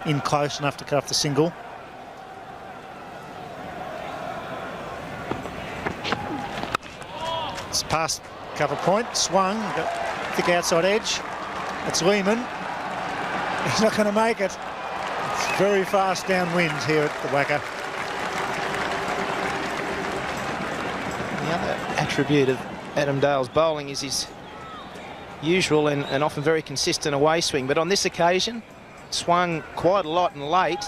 in close enough to cut off the single. It's past cover point, swung, got thick outside edge. It's Lehman. He's not going to make it. It's very fast downwind here at the WACA. The other attribute of Adam Dale's bowling is his usual and often very consistent away swing, but on this occasion, swung quite a lot and late.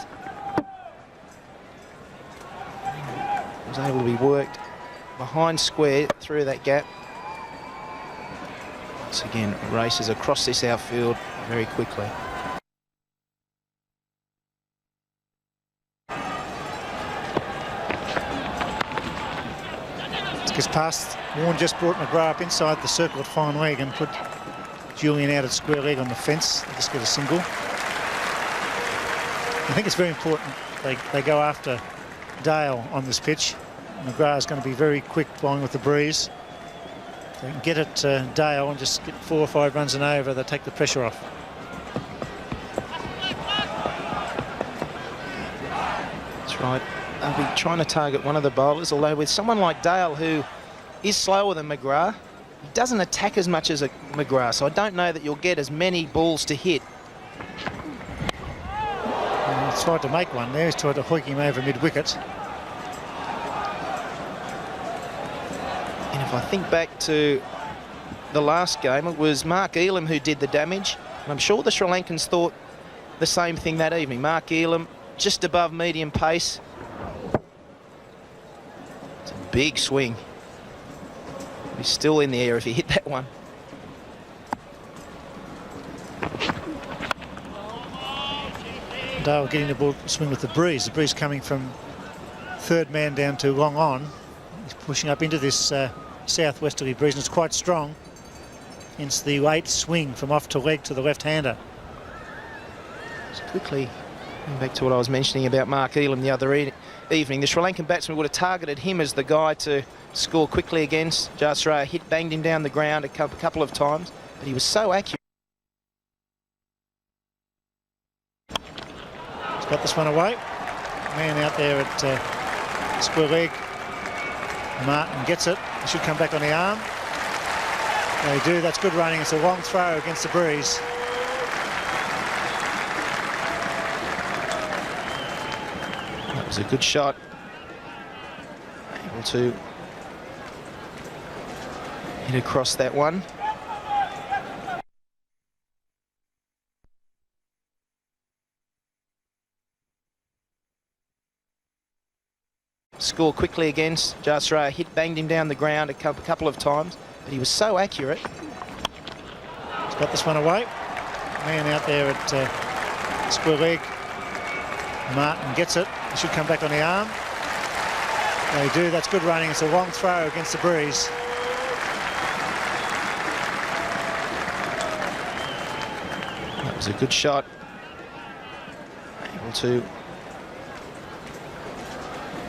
Was able to be worked behind square through that gap. Once again, races across this outfield very quickly. Gets past. Warren just brought McGrath up inside the circle at fine leg and put Julian out at square leg on the fence. They just get a single. I think it's very important they go after Dale on this pitch. McGrath is going to be very quick bowling with the breeze. If they can get it to Dale and just get 4 or 5 runs and over, they take the pressure off. That's right. They'll be trying to target one of the bowlers, although with someone like Dale, who is slower than McGrath, he doesn't attack as much as McGrath, so I don't know that you'll get as many balls to hit. He's tried to make one there. He's tried to hoik him over mid-wicket. And if I think back to the last game, it was Mark Elam who did the damage, and I'm sure the Sri Lankans thought the same thing that evening. Mark Elam just above medium pace. Big swing. He's still in the air if he hit that one. Dale getting the ball swing with the breeze. The breeze coming from third man down to long on. He's pushing up into this southwesterly breeze, and it's quite strong. Hence the late swing from off to leg to the left-hander. Just quickly, going back to what I was mentioning about Mark Elam the other evening, the Sri Lankan batsman would have targeted him as the guy to score quickly against. Jayasuriya banged him down the ground a couple of times, but he was so accurate. He's got this one away. Man out there at square leg. Martin gets it. He should come back on the arm. They do. That's good running. It's a long throw against the breeze. That was a good shot. Able to hit across that one. Score quickly against. Jayasuriya banged him down the ground a couple of times, but he was so accurate. He's got this one away. Man out there at square leg. Martin gets it. He should come back on the arm. They do. That's good running. It's a long throw against the breeze. That was a good shot. Able to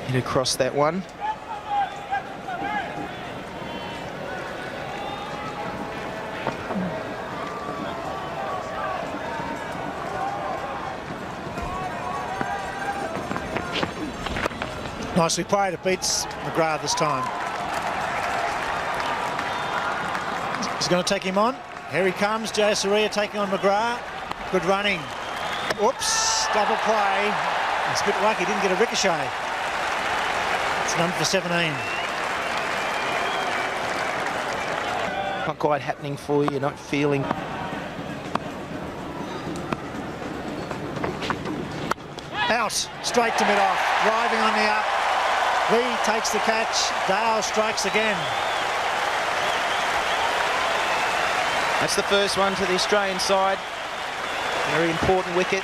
hit across that one. Nicely played. It beats McGrath this time. He's going to take him on. Here he comes. Jayasuriya taking on McGrath. Good running. Oops. Double play. It's a bit lucky. Didn't get a ricochet. It's none for 17. Not quite happening for you. You're not feeling. Out. Straight to mid-off. Driving on the up. Lee takes the catch. Dale strikes again. That's the first one to the Australian side. Very important wicket.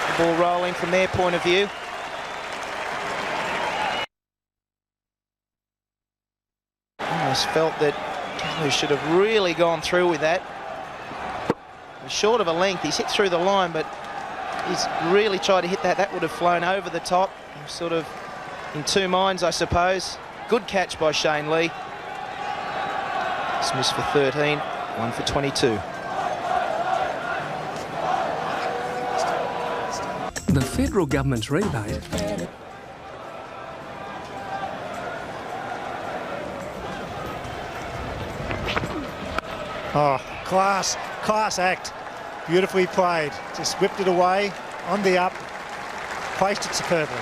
The ball rolling from their point of view. Almost felt that Gallo should have really gone through with that. Short of a length, he's hit through the line, but he's really tried to hit that. That would have flown over the top. He was sort of in two minds, I suppose. Good catch by Shane Lee. Smith for 13, 1 for 22. The federal government's rebate. Oh, class act. Beautifully played. Just whipped it away on the up, placed it superbly.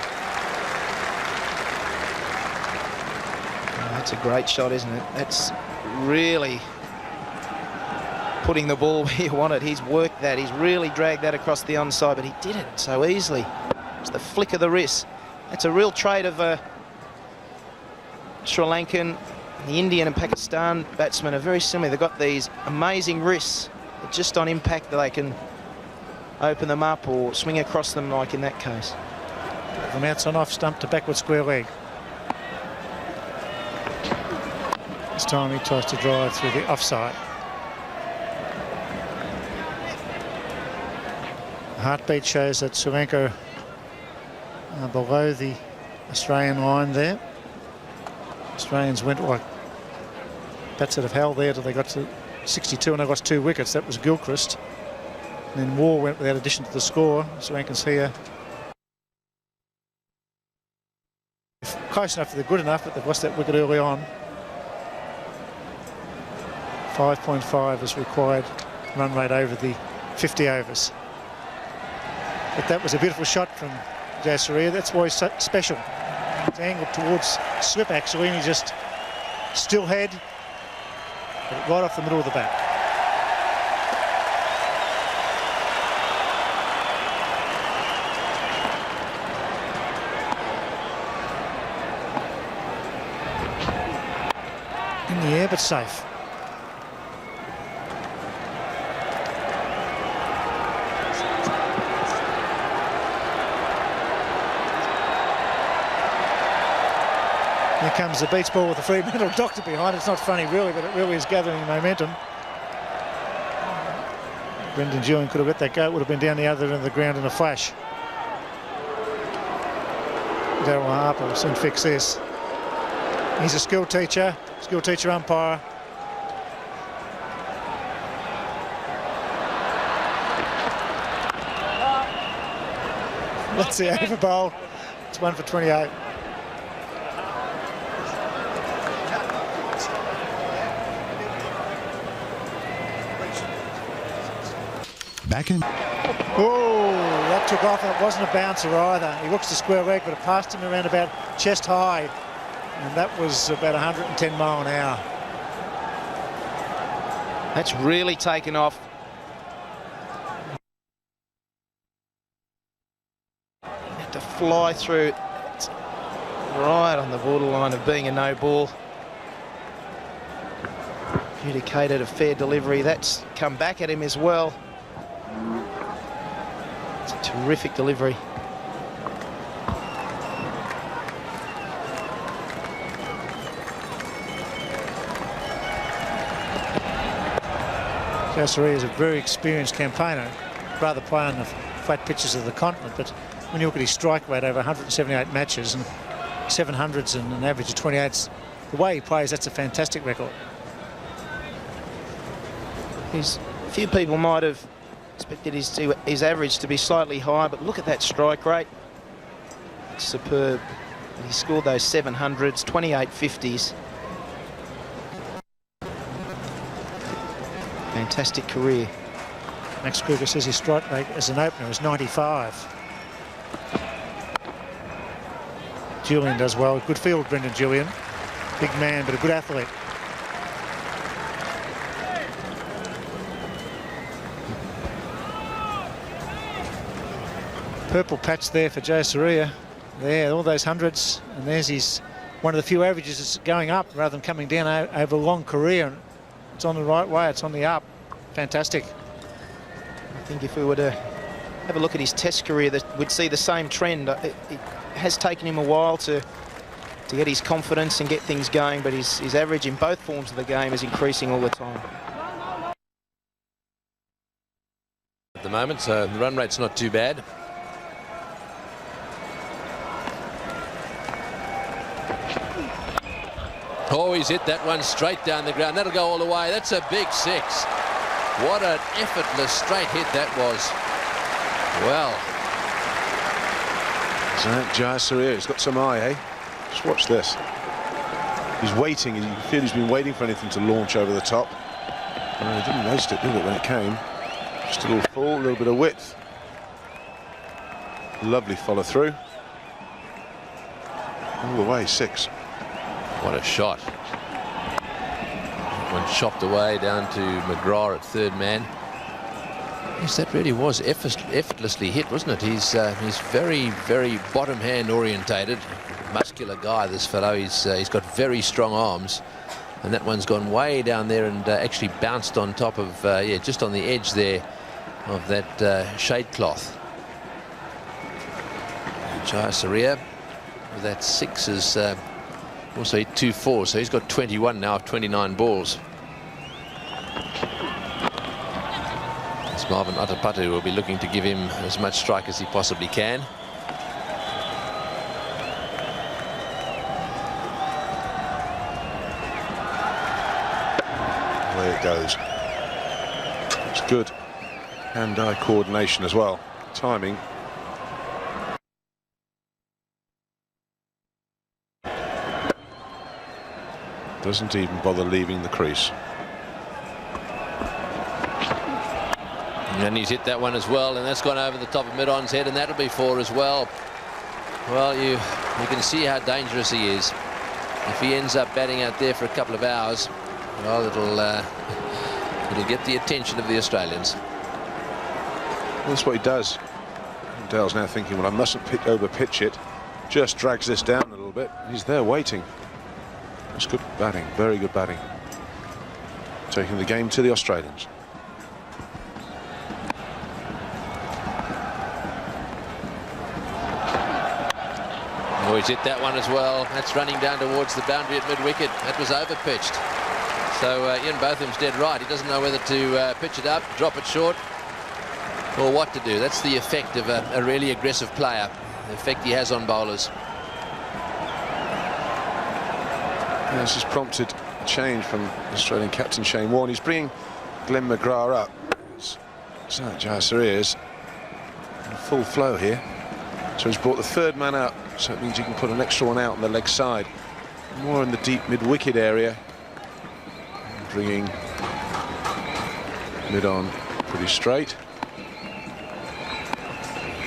Oh, that's a great shot, isn't it? That's really putting the ball where you want it. He's worked that. He's really dragged that across the onside, but he did it so easily. It's the flick of the wrist. That's a real trait of Sri Lankan. The Indian and Pakistan batsmen are very similar. They've got these amazing wrists that just on impact they can open them up or swing across them, like in that case. From outside off stump to backward square leg. This time he tries to drive through the offside. The heartbeat shows that Sri Lanka are below the Australian line there. Australians went like bats out of hell there till they got to 62 and they lost 2 wickets. That was Gilchrist. And then War went without addition to the score. Sri Lankans here. Close enough for the good enough, but they've lost that wicket early on. 5.5 is required run rate over the 50 overs. But that was a beautiful shot from Jayasuriya. That's why he's so special. It's angled towards slip actually, and he just still head right off the middle of the bat. In the air, but safe. Here comes the beach ball with a Fremantle doctor behind it. It's not funny really, but it really is gathering momentum. Brendan Julian could have let that go. It would have been down the other end of the ground in a flash. Darryl Harper will soon fix this. He's a school teacher umpire. That's the over bowl. It's 1 for 28. Back in. Oh, that took off. It wasn't a bouncer either. He looks to square leg, but it passed him around about chest high. And that was about 110 mile an hour. That's really taken off. Had to fly through. It's right on the borderline of being a no ball. Adjudicated a fair delivery. That's come back at him as well. It's a terrific delivery. Jayasuriya is a very experienced campaigner, rather play on the flat pitches of the continent, but when you look at his strike rate over 178 matches and 700s and an average of 28s, the way he plays, that's a fantastic record. A few people might have expected his average to be slightly higher, but look at that strike rate. It's superb. He scored those 700s, 28 50s. Fantastic career. Max Kruger says his strike rate as an opener is 95. Julian does well. Good field, Brendan Julian. Big man, but a good athlete. Purple patch there for Jayasuriya. There, all those hundreds, and there's his one of the few averages that's going up rather than coming down over a long career. It's on the right way, it's on the up. Fantastic. I think if we were to have a look at his test career, that we'd see the same trend. It has taken him a while to get his confidence and get things going, but his average in both forms of the game is increasing all the time. At the moment, so the run rate's not too bad. Oh, he's hit that one straight down the ground. That'll go all the way. That's a big 6. What an effortless straight hit that was. Well, Jayasuriya, he's got some eye, eh? Just watch this. He's waiting, you can feel he's been waiting for anything to launch over the top. He didn't waste it, did it, when it came? Just a little full, a little bit of width. Lovely follow through. All the way, 6. What a shot. One chopped away down to McGrath at third man. Yes, that really was effortlessly hit, wasn't it? He's very, very bottom hand orientated. Muscular guy, this fellow. He's got very strong arms. And that one's gone way down there and actually bounced on top of, yeah, just on the edge there of that shade cloth. Jayasuriya with that 6 is also hit 2-4, so he's got 21 now of 29 balls. As Marvin Atapatu will be looking to give him as much strike as he possibly can. Away it goes. It's good hand-eye coordination as well. Timing. Doesn't even bother leaving the crease. And he's hit that one as well, and that's gone over the top of mid-on's head, and that'll be 4 as well. Well, you can see how dangerous he is. If he ends up batting out there for a couple of hours, well, it'll get the attention of the Australians. Well, that's what he does. Dale's now thinking, well, I mustn't over-pitch it. Just drags this down a little bit. He's there waiting. That's good batting, very good batting. Taking the game to the Australians. Oh, he's hit that one as well. That's running down towards the boundary at mid-wicket. That was over-pitched. So Ian Botham's dead right. He doesn't know whether to pitch it up, drop it short, or what to do. That's the effect of a really aggressive player, the effect he has on bowlers. Yeah, this has prompted a change from Australian captain Shane Warne. He's bringing Glenn McGrath up. Sanath Jayasuriya is in full flow here. So he's brought the third man out, so it means he can put an extra one out on the leg side. More in the deep mid-wicket area. And bringing mid-on pretty straight.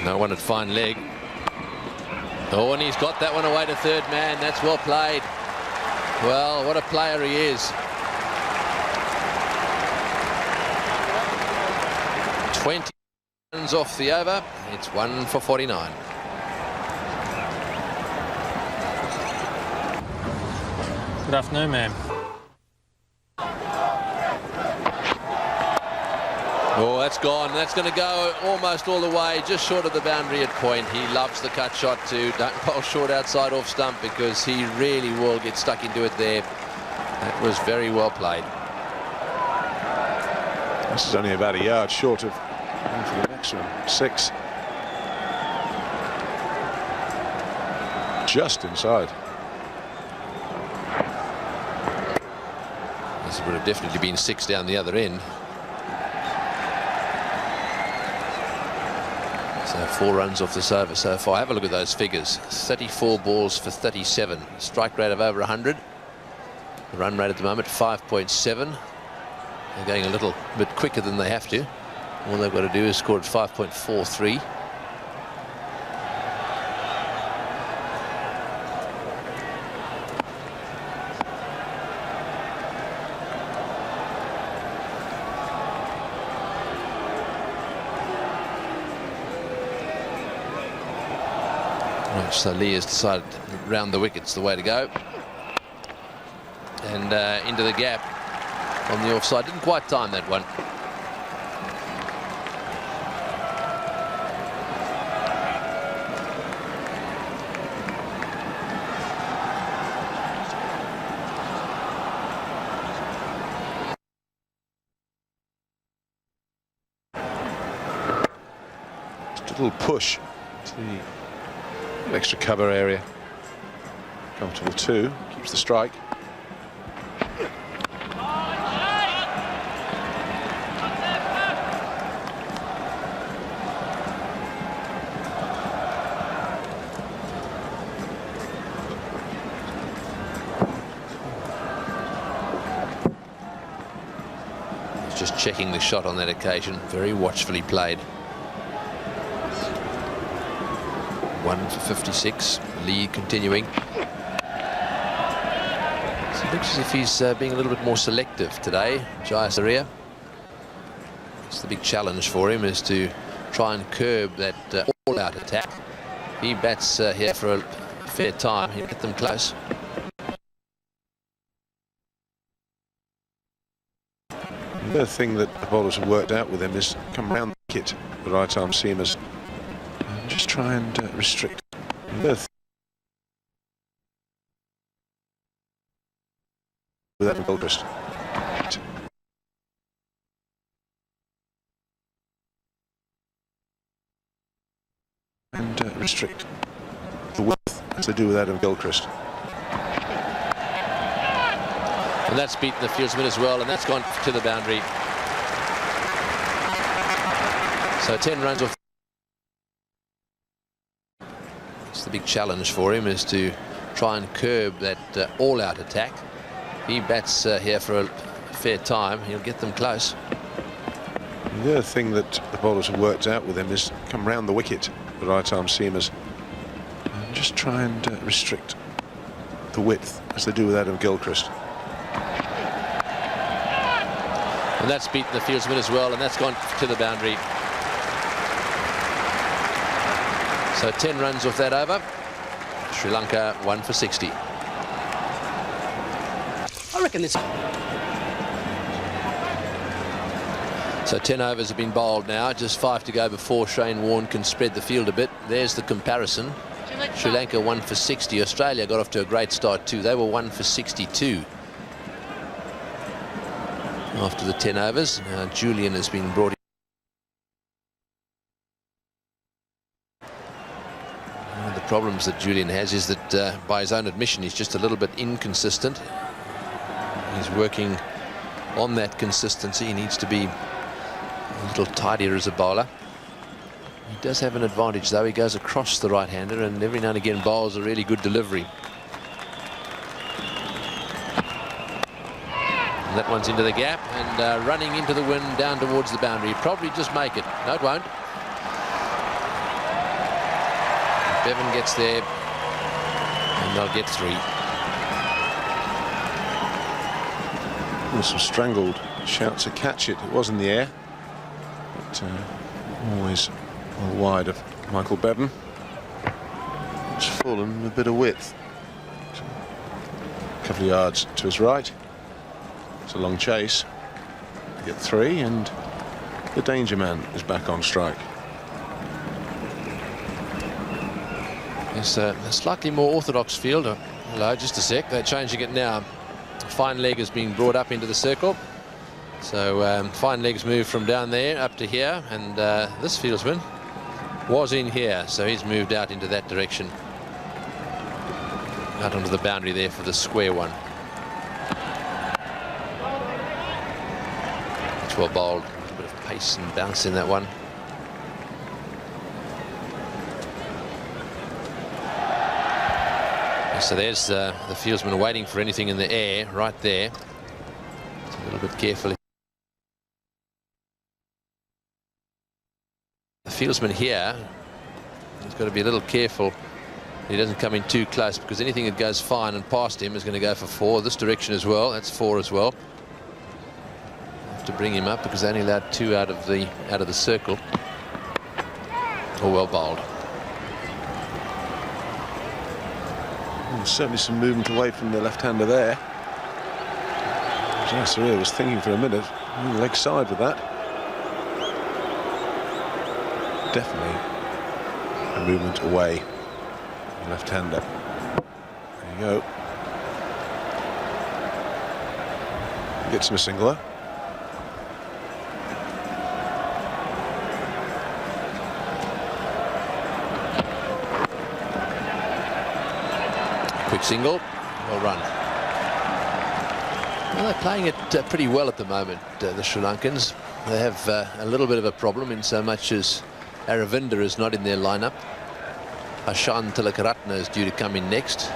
No one at fine leg. Oh, and he's got that one away to third man. That's well played. Well, what a player he is. 20 runs off the over. It's 1 for 49. Good afternoon, ma'am. Oh, that's gone. That's going to go almost all the way, just short of the boundary at point. He loves the cut shot too. Don't bowl short outside off stump because he really will get stuck into it there. That was very well played. This is only about a yard short of going for the next one. 6. Just inside. This would have definitely been 6 down the other end. So 4 runs off the over so far. Have a look at those figures. 34 balls for 37. Strike rate of over 100. The run rate at the moment 5.7. They're going a little bit quicker than they have to. All they've got to do is score at 5.43. So Lee has decided round the wicket's the way to go. And into the gap on the offside. Didn't quite time that one. Just a little push to the extra cover area. Comfortable too. Keeps the strike. just checking the shot on that occasion. Very watchfully played. 1 for 56. Lead continuing. So it looks as if he's being a little bit more selective today, Jayasuriya. It's the big challenge for him, is to try and curb that all-out attack. If he bats here for a fair time, he'll get them close. The thing that the bowlers have worked out with him is come round the wicket, the right arm seamers, and just try and restrict the with that Gilchrist. And restrict the width as they do with Adam Gilchrist. And that's beaten the fieldsman as well, and that's gone to the boundary. So 10 runs off. It's the big challenge for him, is to try and curb that all-out attack. If he bats here for a fair time, he'll get them close. The other thing that the bowlers have worked out with him is come round the wicket, the right arm seamers, and just try and restrict the width as they do with Adam Gilchrist. And that's beaten the fieldsman as well, and that's gone to the boundary. So 10 runs off that over. Sri Lanka 1 for 60. I reckon this. So 10 overs have been bowled now, just 5 to go before Shane Warne can spread the field a bit. There's the comparison. Sri Lanka 1 for 60. Australia got off to a great start too. They were 1 for 62. After the 10 overs, now Julian has been brought in. One of the problems that Julian has is that, by his own admission, he's just a little bit inconsistent. He's working on that consistency. He needs to be a little tidier as a bowler. He does have an advantage, though. He goes across the right-hander, and every now and again bowls a really good delivery. And that one's into the gap and running into the wind down towards the boundary. Probably just make it. No, it won't. Bevan gets there, and they'll get 3. There's some strangled shouts to catch it. It was in the air, but always well wide of Michael Bevan. It's fallen a bit of width. A couple of yards to his right. It's a long chase. They get 3, and the danger man is back on strike. It's a slightly more orthodox field. Hello, just a sec. They're changing it now. Fine leg has been brought up into the circle. So fine legs moved from down there up to here, and this fieldsman was in here, so he's moved out into that direction. Out onto the boundary there for the square one. It's well bowled. A bit of pace and bounce in that one. So there's the fieldsman waiting for anything in the air right there. It's a little bit careful. The fieldsman here, he's got to be a little careful he doesn't come in too close, because anything that goes fine and past him is going to go for 4. This direction as well, that's 4 as well. Have to bring him up because they only allowed 2 out of the circle. Oh, well bowled. Certainly some movement away from the left-hander there. Jayasuriya was thinking for a minute, leg side with that. Definitely a movement away, left-hander. There you go. Gets him a singler. Quick single, well run. Well, they're playing it pretty well at the moment, the Sri Lankans. They have a little bit of a problem in so much as Robelinda is not in their lineup. Ashan Tilakaratne is due to come in next.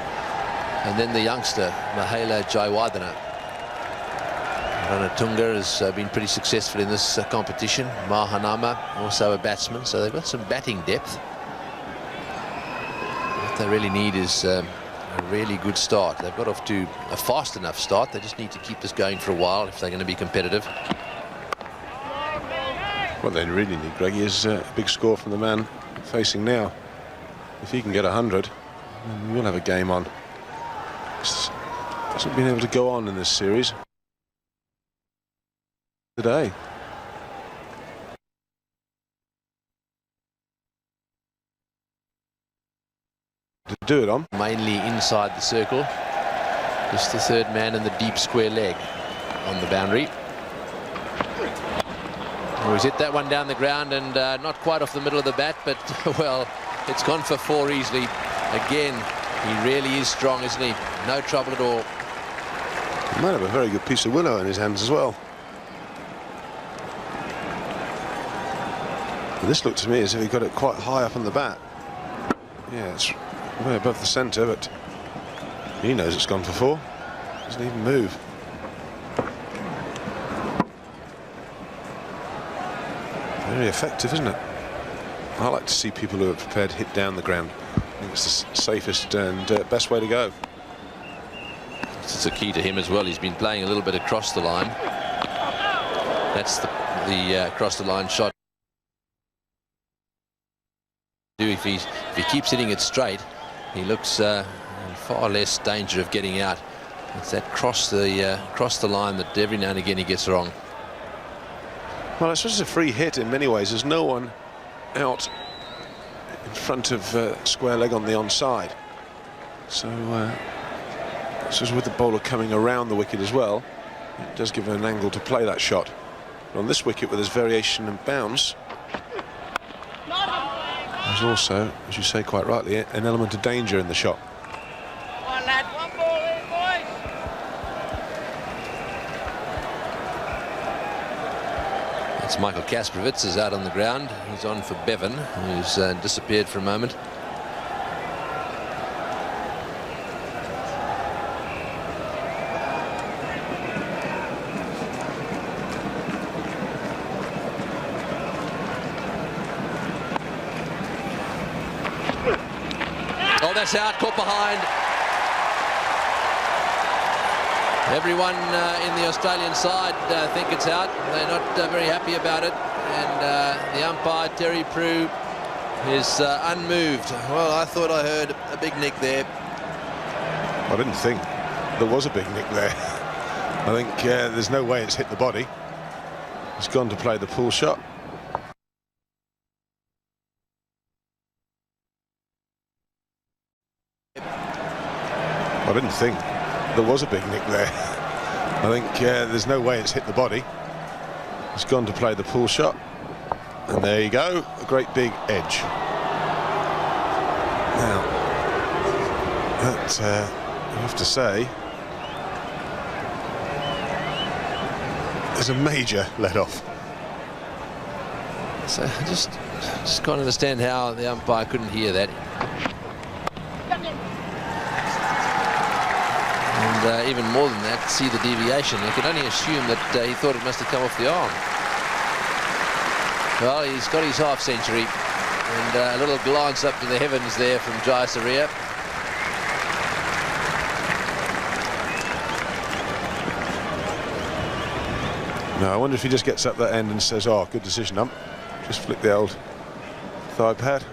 And then the youngster, Mahela Jaiwadana. Ranatunga has been pretty successful in this competition. Mahanama, also a batsman, so they've got some batting depth. What they really need is a really good start. They've got off to a fast enough start. They just need to keep this going for a while if they're going to be competitive. What they really need, Greggy, is a big score from the man facing now. If he can get 100, then we'll have a game on. Just hasn't been able to go on in this series today. To do it on. Mainly inside the circle. Just the third man in the deep square leg on the boundary. Oh, he's hit that one down the ground and not quite off the middle of the bat, but well, it's gone for 4 easily. Again, he really is strong, isn't he? No trouble at all. He might have a very good piece of willow in his hands as well. And this looked to me as if he got it quite high up on the bat. Yeah, it's way above the centre, but he knows it's gone for 4. Doesn't even move. Very effective, isn't it? I like to see people who are prepared to hit down the ground. I think it's the safest and best way to go. It's a key to him as well. He's been playing a little bit across the line. That's the across the line shot. If he keeps hitting it straight, he looks in far less danger of getting out. It's that cross the line that every now and again he gets wrong. Well, it's just a free hit in many ways. There's no one out in front of square leg on the onside. So this is with the bowler coming around the wicket as well. It does give him an angle to play that shot. But on this wicket, with his variation and bounce, there's also, as you say quite rightly, an element of danger in the shot. Come on, lad, one ball in, boys. It's Michael Kasprowicz is out on the ground. He's on for Bevan, who's disappeared for a moment. Oh, that's out, caught behind. Everyone in the Australian side think it's out. They're not very happy about it. And the umpire, Terry Prue, is unmoved. Well, I thought I heard a big nick there. I didn't think there was a big nick there. I think there's no way it's hit the body. He's gone to play the pull shot. I didn't think there was a big nick there. I think there's no way it's hit the body. He's gone to play the pull shot. And there you go, a great big edge. Now, that, I have to say, is a major let-off. So I just can't understand how the umpire couldn't hear that. And even more than that, see the deviation. I could only assume that he thought it must have come off the arm. Well, he's got his half century, and a little glance up to the heavens there from Jayasuriya. No, I wonder if he just gets up that end and says, "Oh, good decision, ump." Just flick the old thigh pad.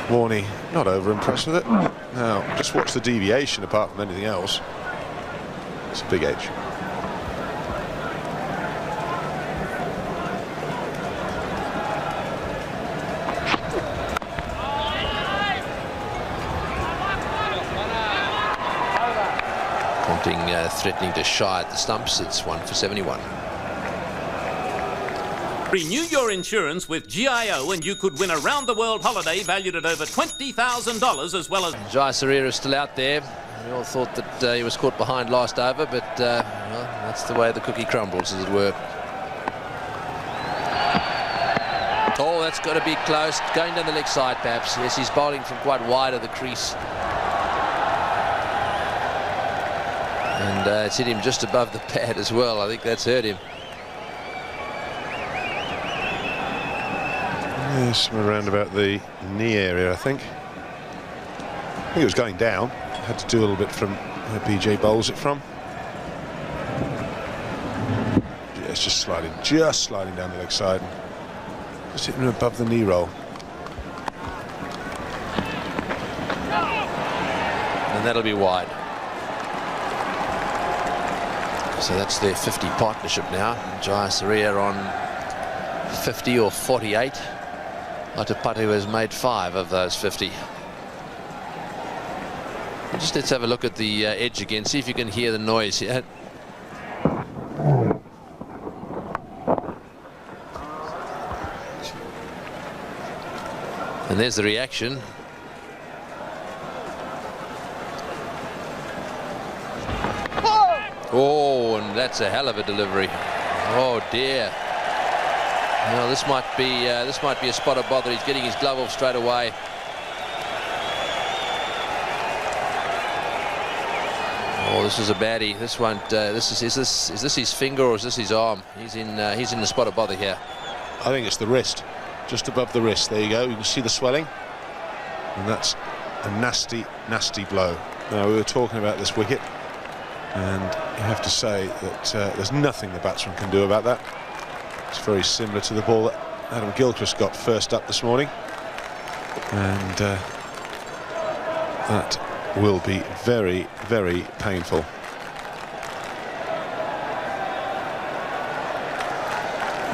Warney not over impressed with it. Now, just watch the deviation apart from anything else. It's a big edge. Ponting threatening to shy at the stumps. It's 1 for 71. Renew your insurance with GIO and you could win a round-the-world holiday valued at over $20,000 as well as... Jayasuriya is still out there. We all thought that he was caught behind last over, but well, that's the way the cookie crumbles, as it were. Oh, that's got to be close. Going down the leg side, perhaps. Yes, he's bowling from quite wide of the crease. And it's hit him just above the pad as well. I think that's hurt him. Yeah, somewhere around about the knee area, I think. I think it was going down. Had to do a little bit from where BJ bowls it from. Yeah, it's just sliding down the leg side. Just hitting him above the knee roll. And that'll be wide. So that's their 50 partnership now. Jayasuriya on 50 or 48. Atapatu has made 5 of those 50. Just let's have a look at the edge again, see if you can hear the noise here. And there's the reaction. Oh, and that's a hell of a delivery. Oh dear. Well, this might be a spot of bother. He's getting his glove off straight away. Oh, this is a baddie. This won't. Is this his finger or is this his arm? He's in the spot of bother here. I think it's the wrist, just above the wrist. There you go. You can see the swelling, and that's a nasty, nasty blow. Now, we were talking about this wicket, and you have to say that there's nothing the batsman can do about that. It's very similar to the ball that Adam Gilchrist got first up this morning, and that will be very, very painful.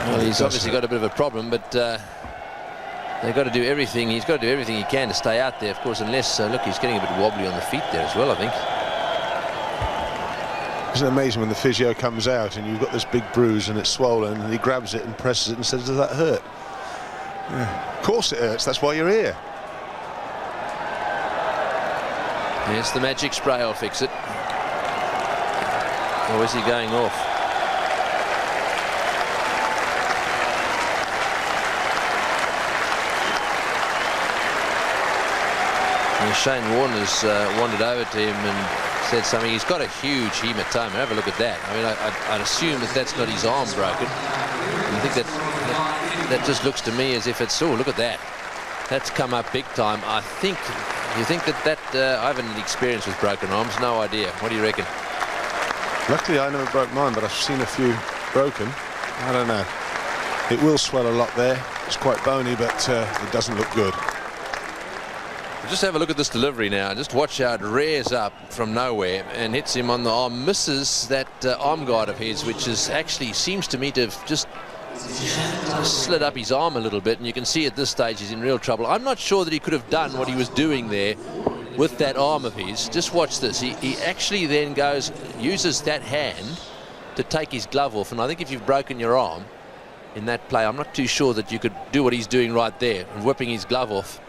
Well, he's obviously got a bit of a problem, but they've got to do everything. He's got to do everything he can to stay out there, of course, unless look, he's getting a bit wobbly on the feet there as well, I think. Isn't it amazing when the physio comes out and you've got this big bruise and it's swollen, and he grabs it and presses it and says, does that hurt? Yeah. Of course it hurts, that's why you're here. Yes, the magic spray will fix it. Or is he going off? And Shane Warner's wandered over to him and said something. He's got a huge hematoma. Have a look at that. I mean, I'd assume that that's not his arm broken. I think that just looks to me as if it's. Oh, look at that. That's come up big time. I think. You think that I haven't had experience with broken arms. No idea. What do you reckon? Luckily, I never broke mine, but I've seen a few broken. I don't know. It will swell a lot there. It's quite bony, but it doesn't look good. Just have a look at this delivery now. Just watch how it rears up from nowhere and hits him on the arm. Misses that arm guard of his, which is actually seems to me to have just slid up his arm a little bit, and you can see at this stage he's in real trouble. I'm not sure that he could have done what he was doing there with that arm of his. Just watch this. He actually then uses that hand to take his glove off, and I think if you've broken your arm in that play, I'm not too sure that you could do what he's doing right there and whipping his glove off.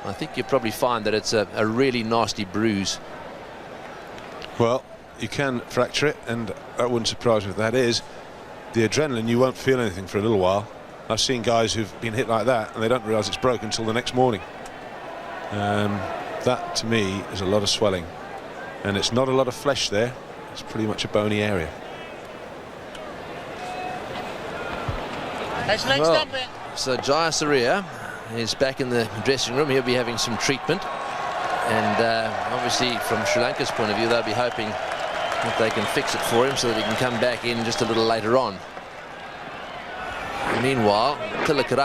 I think you'll probably find that it's a really nasty bruise. Well, you can fracture it, and that wouldn't surprise me if that is. The adrenaline, you won't feel anything for a little while. I've seen guys who've been hit like that and they don't realise it's broken until the next morning. That to me is a lot of swelling, and it's not a lot of flesh there. It's pretty much a bony area. Well, so Jayasuriya is back in the dressing room. He'll be having some treatment, and obviously from Sri Lanka's point of view, they'll be hoping that they can fix it for him so that he can come back in just a little later on. Meanwhile, Tilakarat